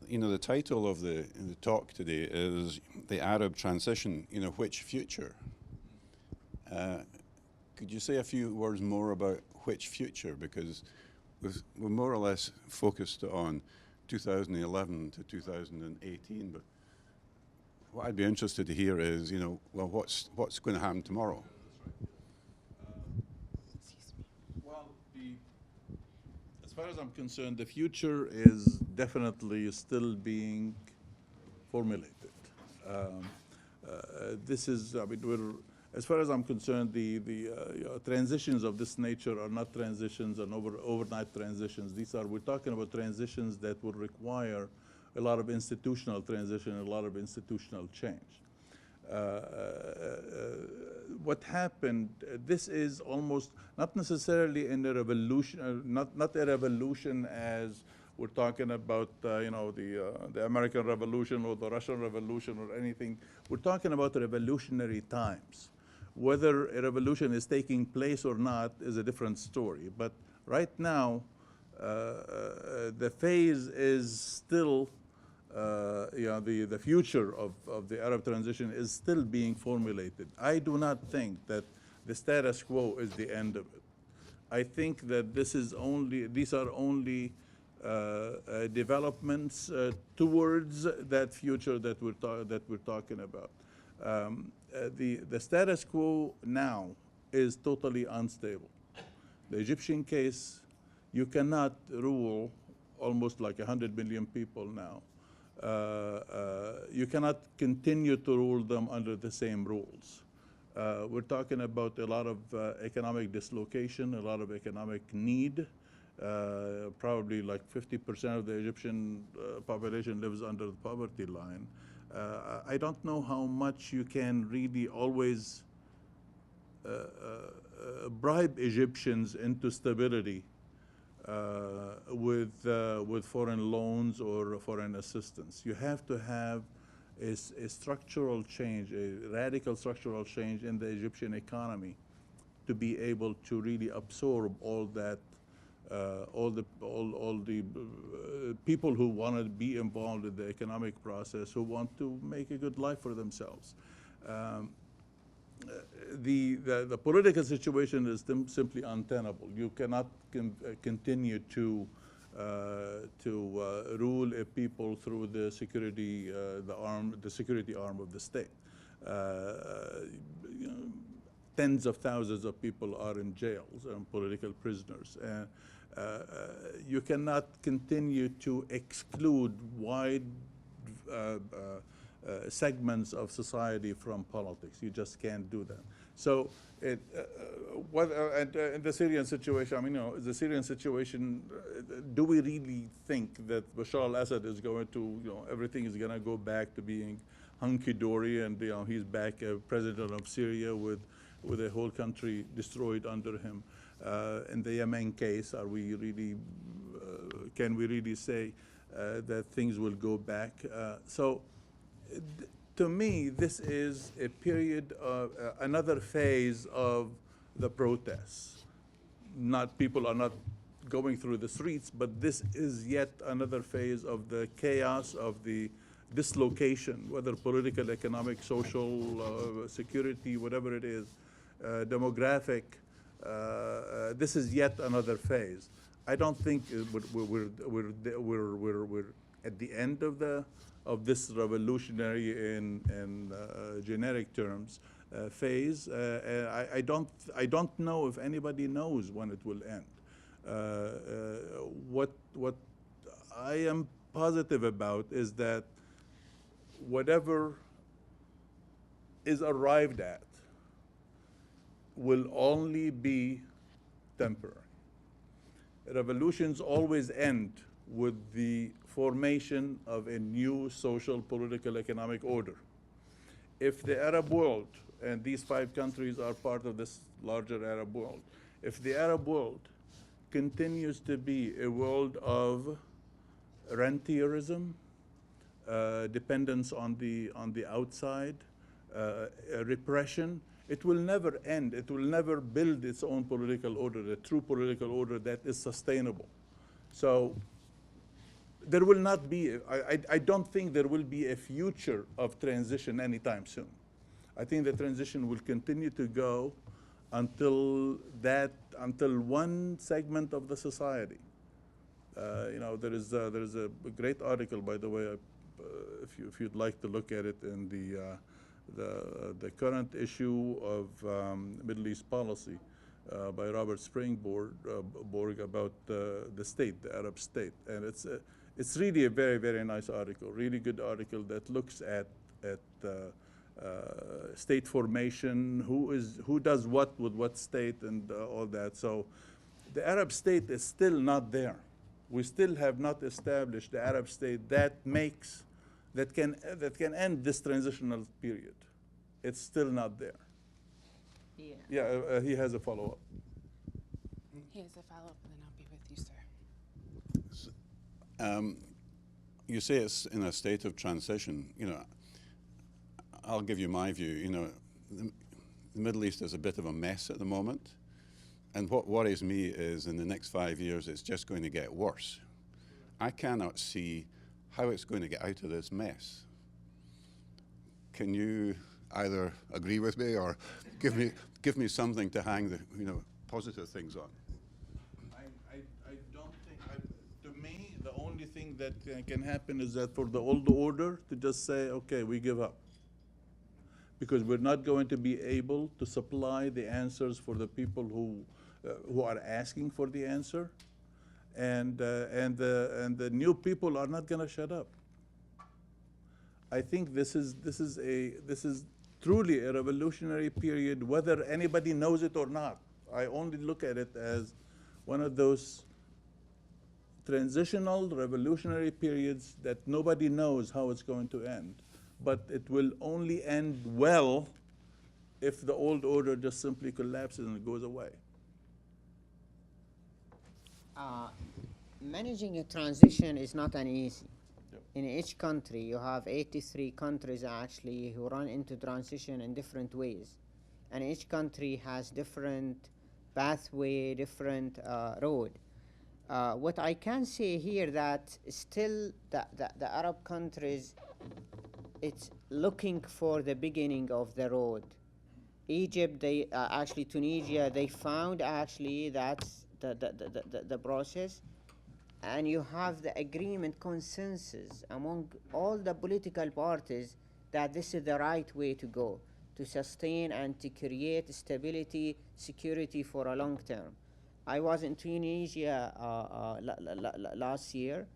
You know, the title of the talk today is The Arab Transition, which future? Could you say a few words more about which future? Because we're more or less focused on 2011 to 2018, but what I'd be interested to hear is, well, what's going to happen tomorrow? Well, as far as I'm concerned, the future is definitely still being formulated. This is, as far as I'm concerned, the transitions of this nature are not transitions and overnight transitions. We're talking about transitions that will require a lot of institutional transition, a lot of institutional change. What happened, this is almost not necessarily in a revolution, not a revolution as we're talking about, the American Revolution or the Russian Revolution or anything. We're talking about revolutionary times. Whether a revolution is taking place or not is a different story. But right now, the phase is still, the future of the Arab transition is still being formulated. I do not think that the status quo is the end of it. I think that these are only developments towards that future that we're talking about. The status quo now is totally unstable. The Egyptian case, you cannot rule almost like 100 million people now. You cannot continue to rule them under the same rules. We're talking about a lot of economic dislocation, a lot of economic need. Probably like 50% of the Egyptian population lives under the poverty line. I don't know how much you can really always bribe Egyptians into stability with foreign loans or foreign assistance. You have to have a structural change, a radical structural change in the Egyptian economy to be able to really absorb all that, all the people who want to be involved in the economic process, who want to make a good life for themselves. The political situation is simply untenable. You cannot continue to rule a people through the security, the security arm of the state. Tens of thousands of people are in jails and political prisoners. You cannot continue to exclude wide segments of society from politics. You just can't do that. So, in the Syrian situation, I mean, the Syrian situation, do we really think that Bashar al-Assad is going to, everything is going to go back to being hunky-dory and, he's back president of Syria with a whole country destroyed under him? In the Yemen case, are we really, can we really say that things will go back? To me, this is a period of another phase of the protests. People are not going through the streets, but this is yet another phase of the chaos, of the dislocation, whether political, economic, social, security, whatever it is, demographic. This is yet another phase. I don't think we're at the end of this revolutionary in generic terms phase. I don't know if anybody knows when it will end. What I am positive about is that whatever is arrived at will only be temporary. Revolutions always end with the formation of a new social, political, economic order. If the Arab world, and these 5 countries are part of this larger Arab world, if the Arab world continues to be a world of rentierism, dependence on the outside, repression, it will never end. It will never build its own political order, a true political order that is sustainable. So there will not be, I don't think there will be a future of transition anytime soon. I think the transition will continue to go until one segment of the society. There is a great article, by the way, if you'd like to look at it in the current issue of Middle East Policy by Robert Springborg about the state, the Arab state, and it's really a very, very nice article, really good article that looks at state formation, who does what with what state, and all that. So the Arab state is still not there. We still have not established the Arab state that can end this transitional period. it's still not there. Yeah. Yeah, he has a follow-up. He has a follow-up, and then I'll be with you, sir. You say it's in a state of transition. You know, I'll give you my view. You know, the Middle East is a bit of a mess at the moment. And what worries me is in the next 5 years, it's just going to get worse. I cannot see how it's going to get out of this mess. Can you either agree with me or give me something to hang the positive things on? I don't think, to me, the only thing that can happen is that for the old order to just say, okay, we give up. Because we're not going to be able to supply the answers for the people who are asking for the answer. And the new people are not going to shut up. I think this is truly a revolutionary period, whether anybody knows it or not. I only look at it as one of those transitional revolutionary periods that nobody knows how it's going to end. But it will only end well if the old order just simply collapses and goes away. Managing a transition is not an easy. Yep. In each country, you have 83 countries actually who run into transition in different ways. And each country has different pathway, different road. What I can say here that still the Arab countries, it's looking for the beginning of the road. Egypt, they actually Tunisia, they found actually that's the process, and you have the agreement consensus among all the political parties that this is the right way to go to sustain and to create stability, security for a long term. I was in Tunisia last year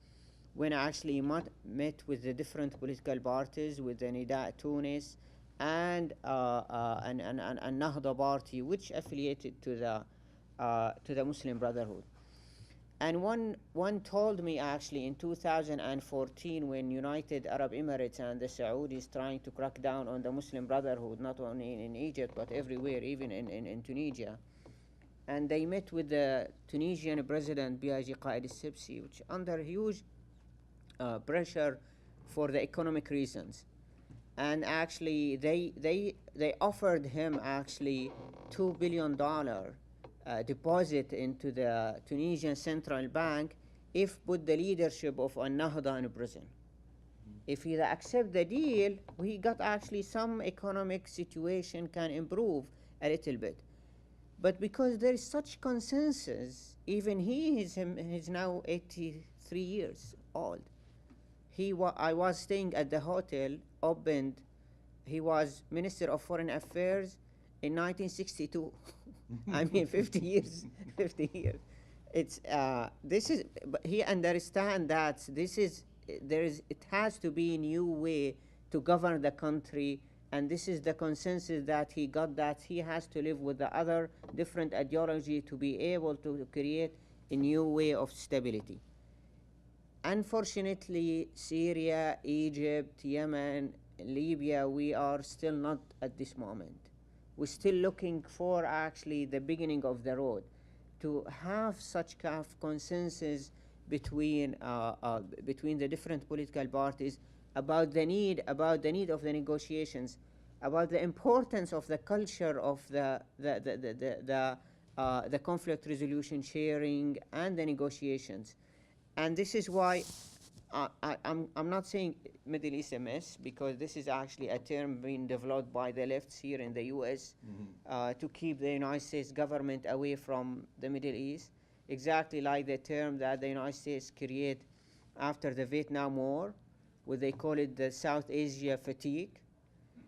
when I actually met with the different political parties, with the Nida Tunis and Nahda party, which affiliated to the Muslim Brotherhood. And one told me actually in 2014 when United Arab Emirates and the Saudis trying to crack down on the Muslim Brotherhood, not only in Egypt but everywhere, even in Tunisia. And they met with the Tunisian President Biaji Qaid al-Sibsi, which under huge pressure for the economic reasons. And actually they offered him actually $2 billion deposit into the Tunisian Central Bank if put the leadership of Al-Nahda in prison. If he accept the deal, we got actually some economic situation can improve a little bit. But because there is such consensus, even he's now 83 years old. I was staying at the hotel, opened, he was Minister of Foreign Affairs in 1962. I mean, 50 years. It's this is. But he understand that it has to be a new way to govern the country, and this is the consensus that he got, that he has to live with the other different ideology to be able to create a new way of stability. Unfortunately, Syria, Egypt, Yemen, Libya, we are still not at this moment. We're still looking for actually the beginning of the road to have such kind of consensus between the different political parties about the need of the negotiations, about the importance of the culture of the conflict resolution sharing and the negotiations. And this is why I'm not saying Middle East a mess, because this is actually a term being developed by the lefts here in the US to keep the United States government away from the Middle East, exactly like the term that the United States created after the Vietnam War, where they call it the South Asia fatigue.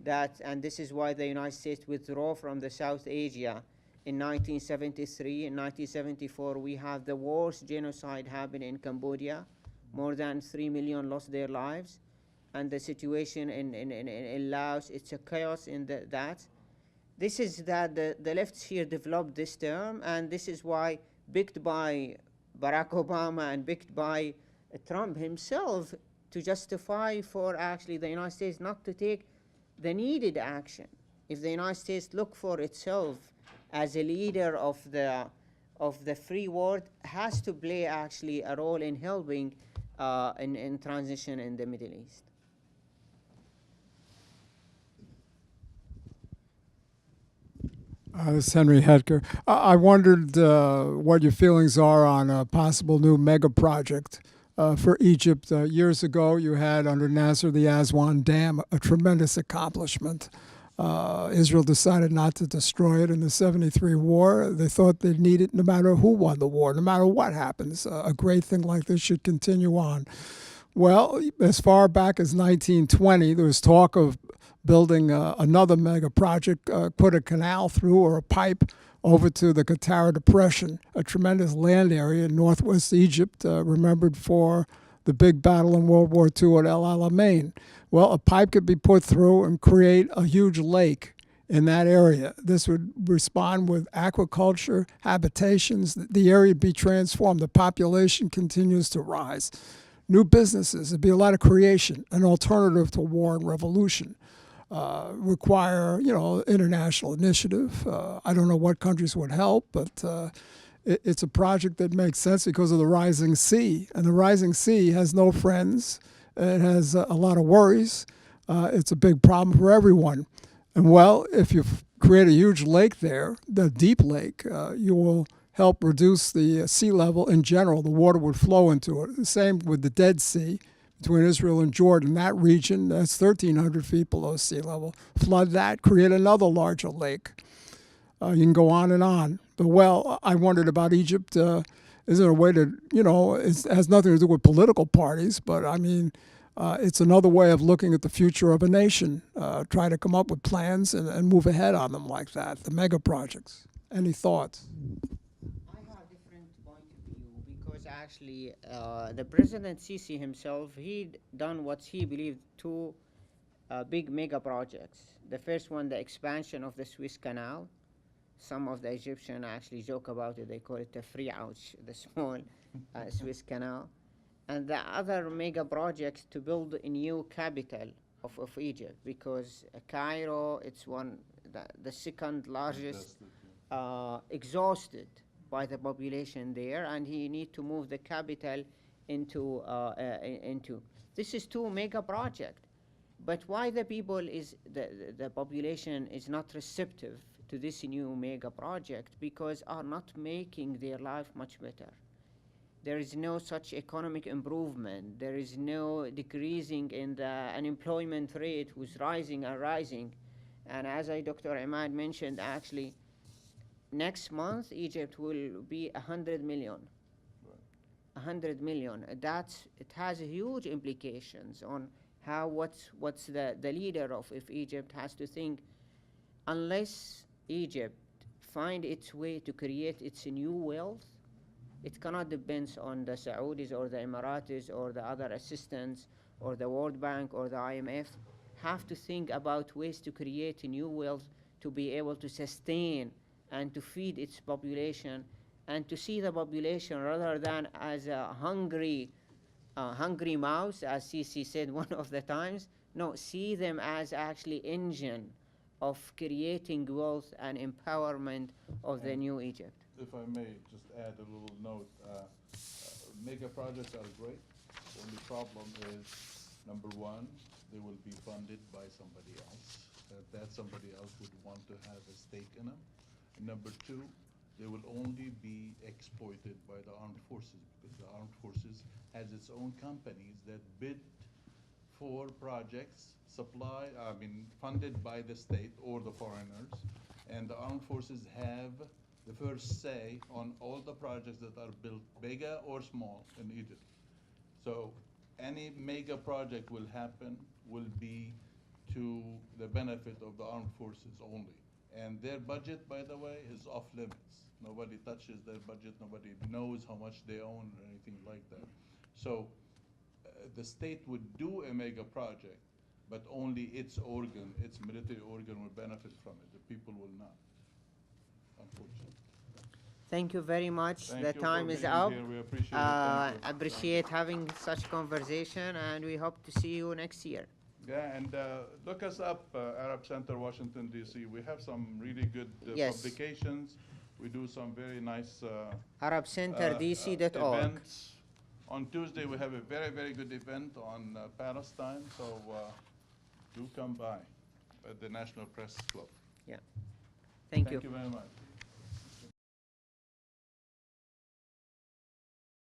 And this is why the United States withdrew from the South Asia in 1973. In 1974, we have the worst genocide happening in Cambodia. More than 3 million lost their lives. And the situation in Laos, it's a chaos in that. This is that the lefts here developed this term, and this is why, backed by Barack Obama and backed by Trump himself, to justify for actually the United States not to take the needed action if the United States look for itself as a leader of the free world, has to play actually a role in helping in transition in the Middle East. This is Henry Hetker. I wondered what your feelings are on a possible new mega project for Egypt. Years ago, you had under Nasser the Aswan Dam, a tremendous accomplishment. Israel decided not to destroy it in the 73 war. They thought they'd need it no matter who won the war, no matter what happens. A great thing like this should continue on. Well, as far back as 1920, there was talk of building another mega project, put a canal through or a pipe over to the Qattara Depression, a tremendous land area in northwest Egypt, remembered for the big battle in World War II at El Alamein. Well, a pipe could be put through and create a huge lake in that area. This would respond with aquaculture, habitations. The area would be transformed. The population continues to rise. New businesses, there'd be a lot of creation, an alternative to war and revolution. Require, international initiative. I don't know what countries would help, but it's a project that makes sense because of the rising sea. And the rising sea has no friends. It has a lot of worries. It's a big problem for everyone. And well, if you create a huge lake there, the deep lake, you will help reduce the sea level in general. The water would flow into it. The same with the Dead Sea between Israel and Jordan. That region, that's 1,300 feet below sea level. Flood that, create another larger lake. You can go on and on. But, well, I wondered about Egypt. Is there a way to, it has nothing to do with political parties, but, I mean, it's another way of looking at the future of a nation. Try to come up with plans and move ahead on them like that, the mega projects. Any thoughts? Because actually the President Sisi himself, he'd done what he believed two big mega projects. The first one, the expansion of the Suez Canal. Some of the Egyptians actually joke about it. They call it the free ouch, the small Suez Canal. And the other mega project to build a new capital of Egypt, because Cairo, it's the second largest, exhausted by the population there, and he need to move the capital into. This is two mega project, but why the people the population is not receptive to this new mega project? Because are not making their life much better. There is no such economic improvement. There is no decreasing in the unemployment rate, who's rising and rising. And as Dr. Imad mentioned, actually, next month, Egypt will be 100 million. 100 million. It has huge implications on how what's the leader of Egypt has to think. Unless Egypt find its way to create its new wealth, it cannot depend on the Saudis or the Emiratis or the other assistants or the World Bank or the IMF. Have to think about ways to create a new wealth to be able to sustain and to feed its population, and to see the population rather than as a hungry mouse, as Sisi said one of the times. No, see them as actually engine of creating wealth and empowerment of the new Egypt. If I may just add a little note, mega projects are great. The only problem is, number one, they will be funded by somebody else. That somebody else would want to have a stake in them. And number two, they will only be exploited by the armed forces, because the armed forces has its own companies that bid for projects funded by the state or the foreigners, and the armed forces have the first say on all the projects that are built, bigger or small, in Egypt. So any mega project will be to the benefit of the armed forces only. And their budget, by the way, is off limits. Nobody touches their budget. Nobody knows how much they own or anything like that. So the state would do a mega project, but only its military organ will benefit from it. The people will not, unfortunately. Thank you very much. Thank The you time for is being up. here. We appreciate it. Thank you. Appreciate having such conversation, and we hope to see you next year. Yeah, and look us up, Arab Center, Washington, D.C. We have some really good Yes. publications. We do some very nice ArabCenterDC.org. events. On Tuesday, we have a very, very good event on Palestine, so do come by at the National Press Club. Yeah. Thank you. Thank you very much.